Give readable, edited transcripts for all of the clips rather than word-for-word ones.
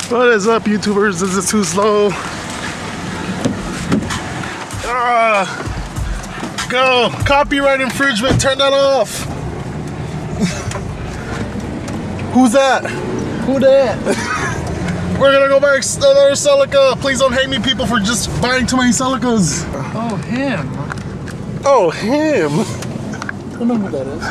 What is up, YouTubers? This is Too Slow. Go! Copyright infringement, turn that off! Who's that? Who that? We're gonna go buy another Celica. Please don't hate me, people, for just buying too many Celicas. Oh, him. Oh, him! I don't know who that is.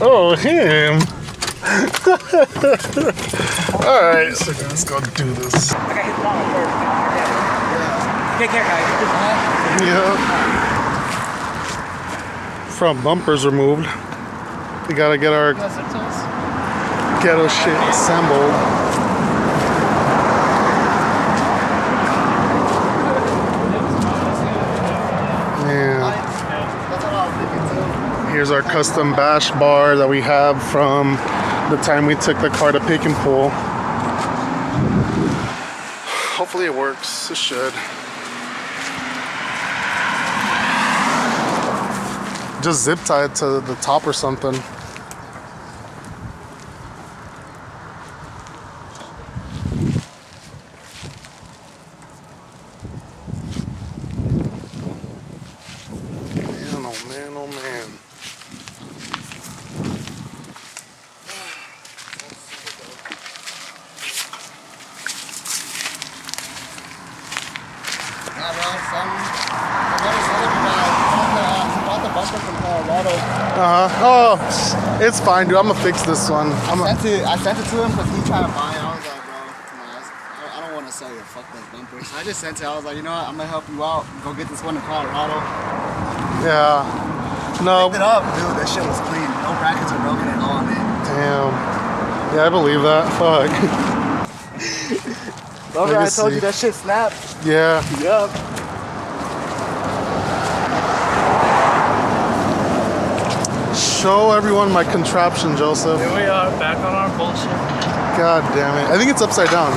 Oh, him! Alright, let's go do this. I got his phone first. Take care, guys. Yeah. Front bumpers removed. We gotta get our ghetto shit assembled. Yeah. Here's our custom bash bar that we have from the time we took the car to pick and pull. Hopefully it works. It should. Just zip tie it to the top or something. Man, oh man, oh man. Oh, it's fine, dude. I'm gonna fix this one. I sent it to him because he tried to buy it. I was like, bro, nah, I don't want to sell your fucking bumpers. I just sent it. I was like, you know what? I'm gonna help you out. Go get this one in Colorado. Yeah. No. Picked it up, dude. That shit was clean. No brackets are broken at all, man. Damn. Yeah, I believe that. Fuck. Remember I told you that shit snapped? Yeah. Yup. Show everyone my contraption, Joseph. Here we are, back on our bullshit. God damn it. I think it's upside down.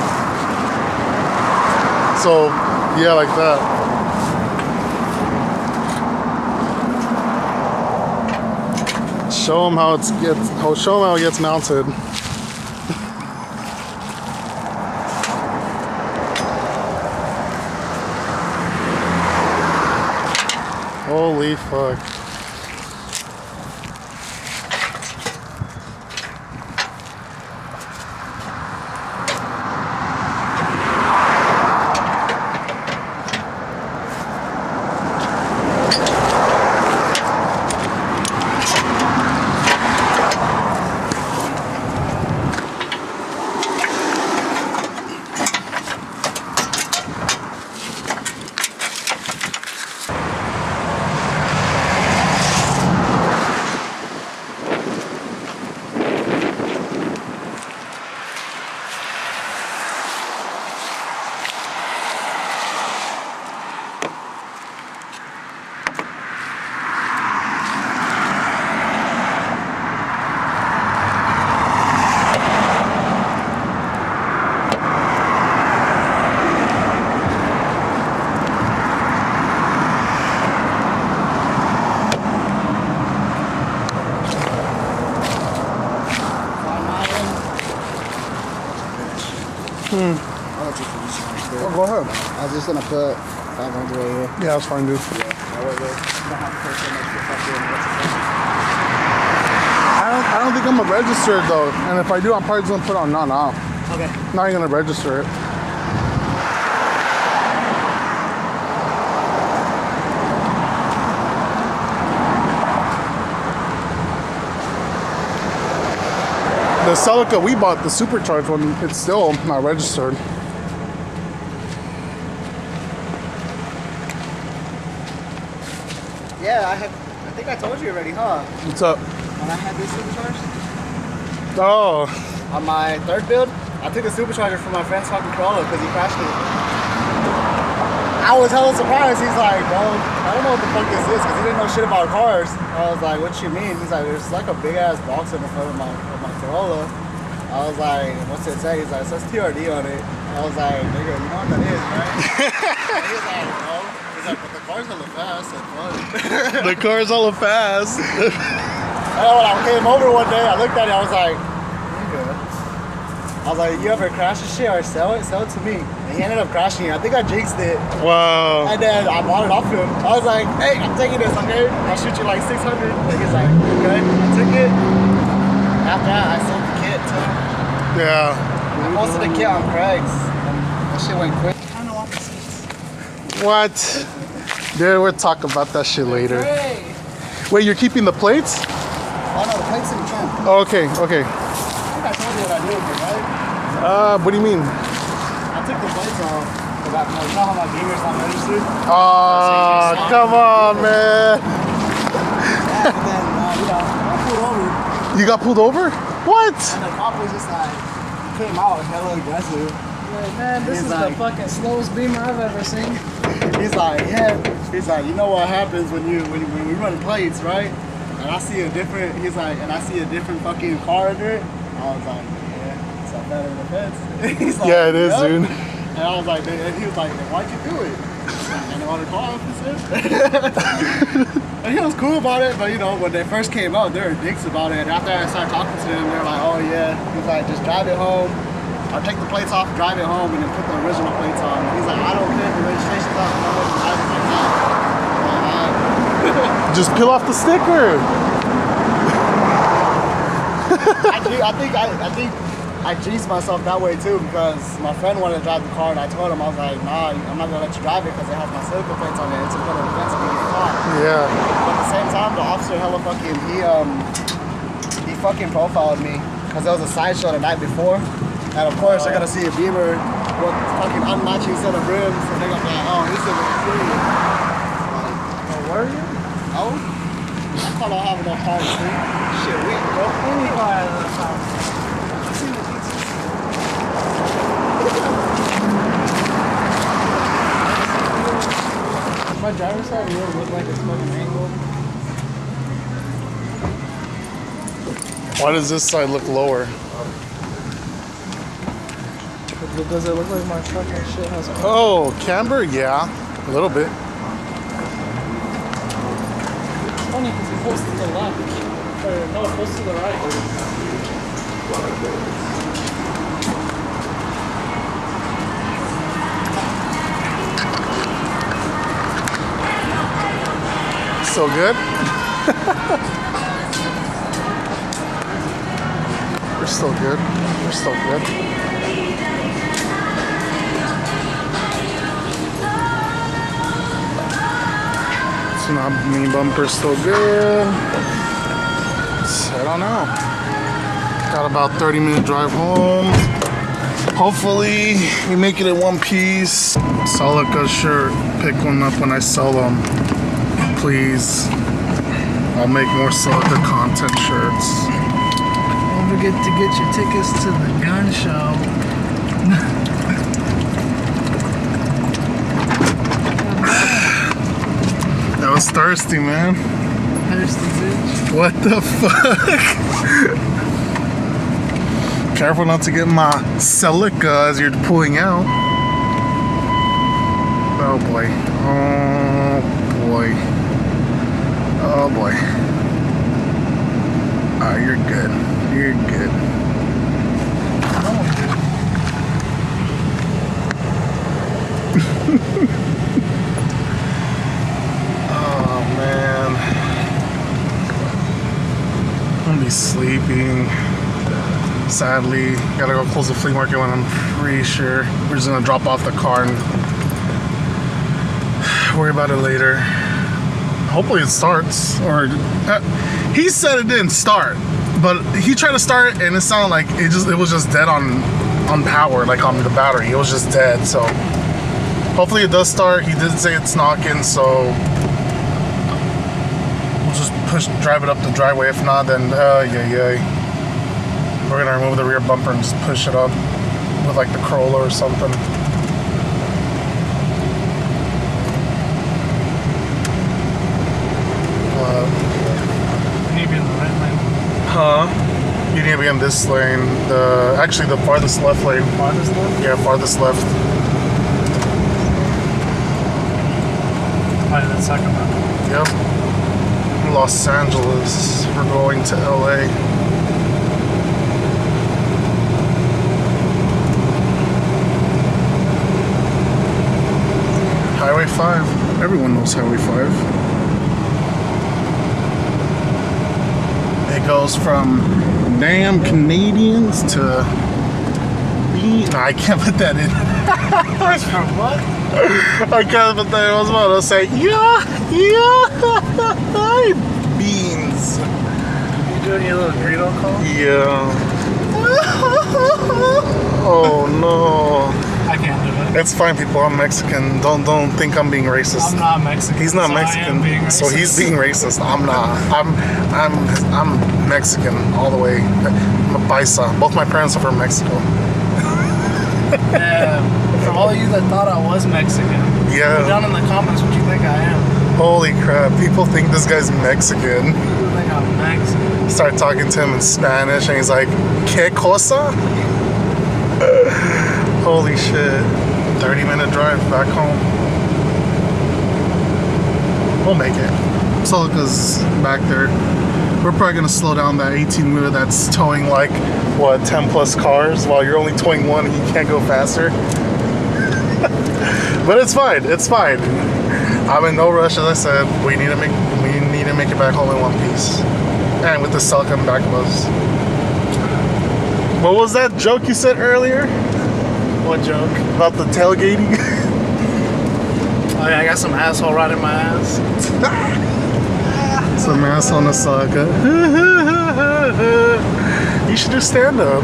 So, yeah, like that. Show them how it gets mounted. Holy fuck. I'll let you finish it. Oh, go ahead. I was just gonna put 500 right here. Yeah, that's fine, dude. Yeah, that way you don't have to pay so much for fucking I don't think I'm gonna register it though. And if I do, I'm probably just gonna put on not now. Okay. Not even gonna register it. The Celica we bought, the supercharged one, it's still not registered. Yeah, I think I told you already, huh? What's up? When I had this supercharged Oh, on my third build, I took a supercharger from my friend's fucking Corolla because he crashed it. I was hella surprised. He's like, bro, I don't know what the fuck this is because he didn't know shit about cars. I was like, what you mean? He's like, there's like a big ass box in the front of my Corolla. I was like, what's it say? He's like, it says TRD on it. I was like, nigga, you know what that is, right? He's like, no. He's like, but the car's hella fast. Like, what? the car's hella fast. And when I came over one day, I looked at it, I was like, nigga. I was like, you ever crash this shit or sell it? Sell it to me. And he ended up crashing it. I think I jinxed it. Wow. And then I bought it off him. I was like, hey, I'm taking this, okay? I'll shoot you like 600. And he's like, okay. I took it. After that, I sold the kit too. Yeah. I posted the kit on Craig's. That shit went quick. I don't want this. What? Dude, we'll talk about that shit later. Wait, you're keeping the plates? Oh no, the plate's in the trunk. Oh, okay, okay. I think I told you what I did with it, right? What do you mean? I took the plates off. You know how my beamer's not registered? Oh, come on, man. Yeah, but then, I pulled over. You got pulled over? What? And the cop was just like, came out hella aggressive. Like, man, this He's is like- the fucking slowest beamer I've ever seen. He's like, yeah. He's like, you know what happens when we run plates, right? And I see a different. He's like, and I see a different fucking car under it. I was like, yeah, it's not better than the fence. He's like, Yeah, it is, "Yup." dude. And I was like, and he was like, then why'd you do it? And on the car officer. And he was cool about it, but you know, when they first came out, they were dicks about it. And after I started talking to them, they're like, oh yeah. He's like, just drive it home. Or take the plates off, drive it home, and then put the original plates on. He's like, I don't care if the registration's off. I don't drive it like that. Just peel off the sticker. I think I jinxed myself that way too, because my friend wanted to drive the car, and I told him, I was like, nah, I'm not gonna let you drive it because it has my Celica plates on it. It's in front of the fence and get caught. Yeah. But at the same time, the officer hella fucking he fucking profiled me because there was a sideshow the night before, and of course they're gonna see a Beamer with fucking unmatching set of rims, and they're gonna be like, oh, this is a serious. Where are you? Oh, I thought I have enough time to sleep. Shit, weak, bro. Any car out of the house. I seen the pizza. My driver's side really look like it's fucking angled. Why does this side look lower? Does it look like my fucking shit has a... Oh, camber? Yeah, a little bit. It's funny because it goes to the left. Or no, it goes to the right. So good? We're still good. We're still good. Tsunami bumper's still good. I don't know. Got about 30-minute drive home. Hopefully we make it in one piece. Celica shirt. Pick one up when I sell them. Please. I'll make more Celica content shirts. Don't forget to get your tickets to the gun show. That was thirsty, man. Thirsty bitch. What the fuck? Careful not to get my Celica as you're pulling out. Oh boy. Oh boy. Oh boy. Ah, you're good. You're good. Oh man. I'm gonna be sleeping. Sadly, gotta go close the flea market when I'm pretty sure we're just gonna drop off the car and worry about it later. Hopefully it starts. Or he said it didn't start, but he tried to start it and it sounded like it was just dead on power, like on the battery. It was just dead. So hopefully it does start. He did say it's knocking, so we'll just drive it up the driveway. If not, then yeah. We're gonna remove the rear bumper and just push it up with like the Corolla or something. Maybe in the right lane. Huh? You need to be in this lane. Actually the farthest left lane. Farthest left? Yeah, farthest left. Probably that second one. Yep. Los Angeles. We're going to LA. 5. Everyone knows Highway 5. It goes from damn Canadians to bean. No, I can't put that in. From what? I can't put that in. I was about to say, yeah, beans. You doing your little Greedo call? Yeah. Oh no. I can't do it. It's fine, people. I'm Mexican. Don't think I'm being racist. I'm not Mexican. He's not so Mexican, I am being so he's racist. being racist. I'm not. I'm Mexican all the way. I'm a paisa. Both my parents are from Mexico. Yeah. For all of you that thought I was Mexican, put Yeah. down in the comments what you think I am. Holy crap! People think this guy's Mexican. People think I'm Mexican. Start talking to him in Spanish, and he's like, "¿Qué cosa?" Holy shit! 30-minute drive back home. We'll make it. Celica's back there. We're probably gonna slow down that 18-wheeler that's towing like, what, 10 plus cars while you're only towing one and you can't go faster. But it's fine, it's fine. I'm in no rush, as I said. We need to make it back home in one piece. And with the Celica in back of us. What was that joke you said earlier? What joke? About the tailgating? Oh yeah, I got some asshole right in my ass. Some ass on the Celica. You should do stand up.